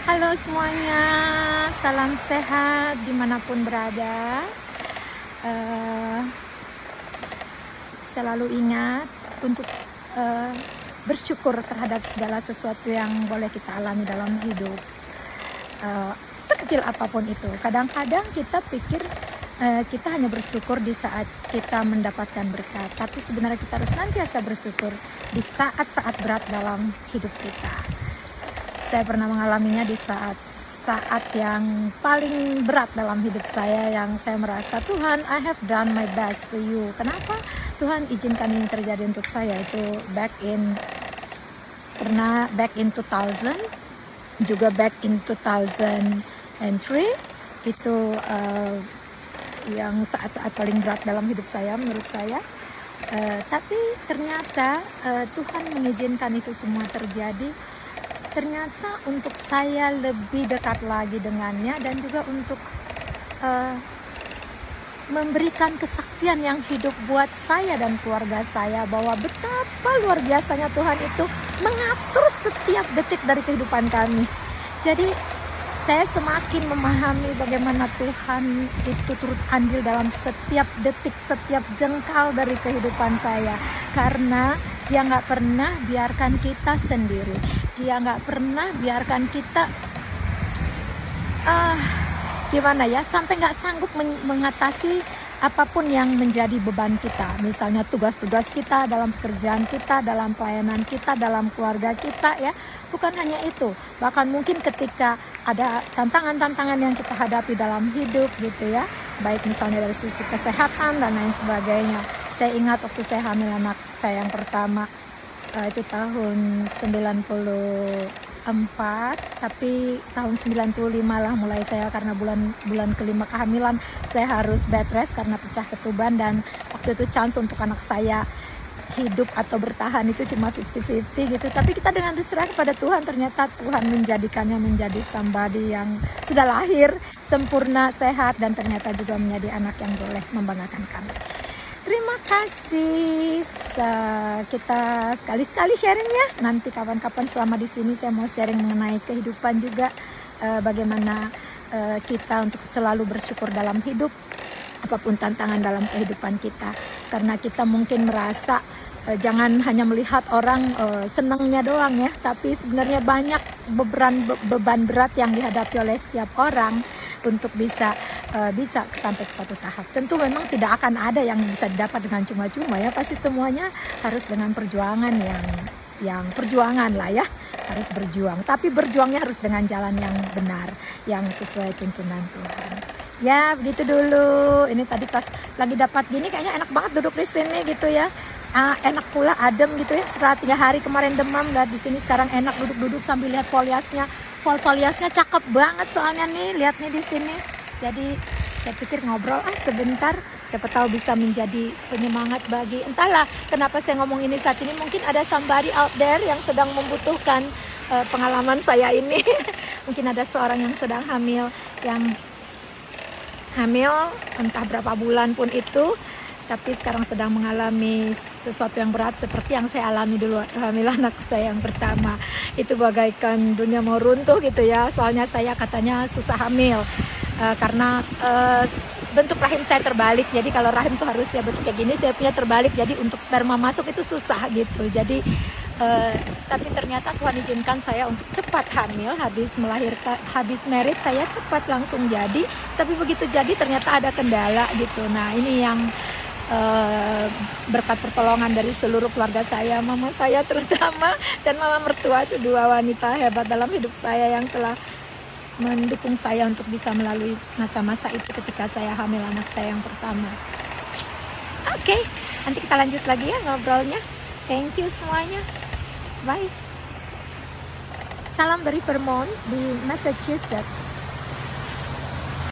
Halo semuanya, salam sehat dimanapun berada. Eh, Selalu ingat untuk bersyukur terhadap segala sesuatu yang boleh kita alami dalam hidup. Sekecil apapun itu. Kadang-kadang kita pikir kita hanya bersyukur di saat kita mendapatkan berkat, tapi sebenarnya kita harus senantiasa bersyukur di saat-saat berat dalam hidup kita. Saya pernah mengalaminya di saat yang paling berat dalam hidup saya, yang saya merasa, Tuhan, I have done my best to you. Kenapa Tuhan izinkan ini terjadi untuk saya? Itu back in 2000, juga back in 2003. Itu yang saat-saat paling berat dalam hidup saya menurut saya. Tapi ternyata Tuhan mengizinkan itu semua terjadi. Ternyata untuk saya lebih dekat lagi dengannya, dan juga untuk memberikan kesaksian yang hidup buat saya dan keluarga saya, bahwa betapa luar biasanya Tuhan itu mengatur setiap detik dari kehidupan kami. Jadi saya semakin memahami bagaimana Tuhan itu turut andil dalam setiap detik, setiap jengkal dari kehidupan saya. Karena Dia nggak pernah biarkan kita sendiri. Dia nggak pernah biarkan kita sampai nggak sanggup mengatasi apapun yang menjadi beban kita. Misalnya tugas-tugas kita dalam pekerjaan kita, dalam pelayanan kita, dalam keluarga kita, ya. Bukan hanya itu, bahkan mungkin ketika ada tantangan-tantangan yang kita hadapi dalam hidup gitu ya, baik misalnya dari sisi kesehatan dan lain sebagainya. Saya ingat waktu saya hamil anak saya yang pertama, itu tahun 94, tapi tahun 95 lah mulai saya, karena bulan kelima kehamilan saya harus bed rest karena pecah ketuban, dan waktu itu chance untuk anak saya hidup atau bertahan itu cuma 50-50 gitu. Tapi kita dengan diserah kepada Tuhan, ternyata Tuhan menjadikannya menjadi somebody yang sudah lahir sempurna, sehat, dan ternyata juga menjadi anak yang boleh membanggakan kami. Terima kasih. Kita sekali-sekali sharing ya. Nanti kapan-kapan selama di sini saya mau sharing mengenai kehidupan juga, bagaimana kita untuk selalu bersyukur dalam hidup, apapun tantangan dalam kehidupan kita. Karena kita mungkin merasa jangan hanya melihat orang senangnya doang ya, tapi sebenarnya banyak beban berat yang dihadapi oleh setiap orang untuk bisa sampai ke satu tahap. Tentu memang tidak akan ada yang bisa didapat dengan cuma-cuma ya, pasti semuanya harus dengan perjuangan yang perjuangan lah ya, harus berjuang, tapi berjuangnya harus dengan jalan yang benar, yang sesuai tuntunan Tuhan. Ya begitu dulu. Ini tadi pas lagi dapat gini kayaknya enak banget duduk di sini gitu ya. Enak pula, adem gitu ya. Setelah 3 hari kemarin demam, lihat di sini sekarang enak duduk-duduk sambil lihat foliasnya. Foliasnya cakep banget soalnya nih, lihat nih di sini. Jadi saya pikir ngobrol sebentar, siapa tahu bisa menjadi penyemangat bagi, entahlah kenapa saya ngomong ini saat ini. Mungkin ada somebody out there yang sedang membutuhkan pengalaman saya ini. Mungkin ada seorang yang sedang hamil entah berapa bulan pun itu, tapi sekarang sedang mengalami sesuatu yang berat seperti yang saya alami dulu waktu hamil anak saya yang pertama. Itu bagaikan dunia mau runtuh gitu ya. Soalnya saya katanya susah hamil karena bentuk rahim saya terbalik. Jadi kalau rahim tuh harusnya bentuk kayak gini, saya punya terbalik. Jadi untuk sperma masuk itu susah gitu. Jadi tapi ternyata Tuhan izinkan saya untuk cepat hamil, habis merit saya cepat langsung jadi. Tapi begitu jadi ternyata ada kendala gitu. Nah ini yang berkat pertolongan dari seluruh keluarga saya, mama saya terutama, dan mama mertua, itu 2 wanita hebat dalam hidup saya yang telah mendukung saya untuk bisa melalui masa-masa itu ketika saya hamil anak saya yang pertama. Oke, nanti kita lanjut lagi ya ngobrolnya. Thank you semuanya. Bye. Salam dari Vermont di Massachusetts.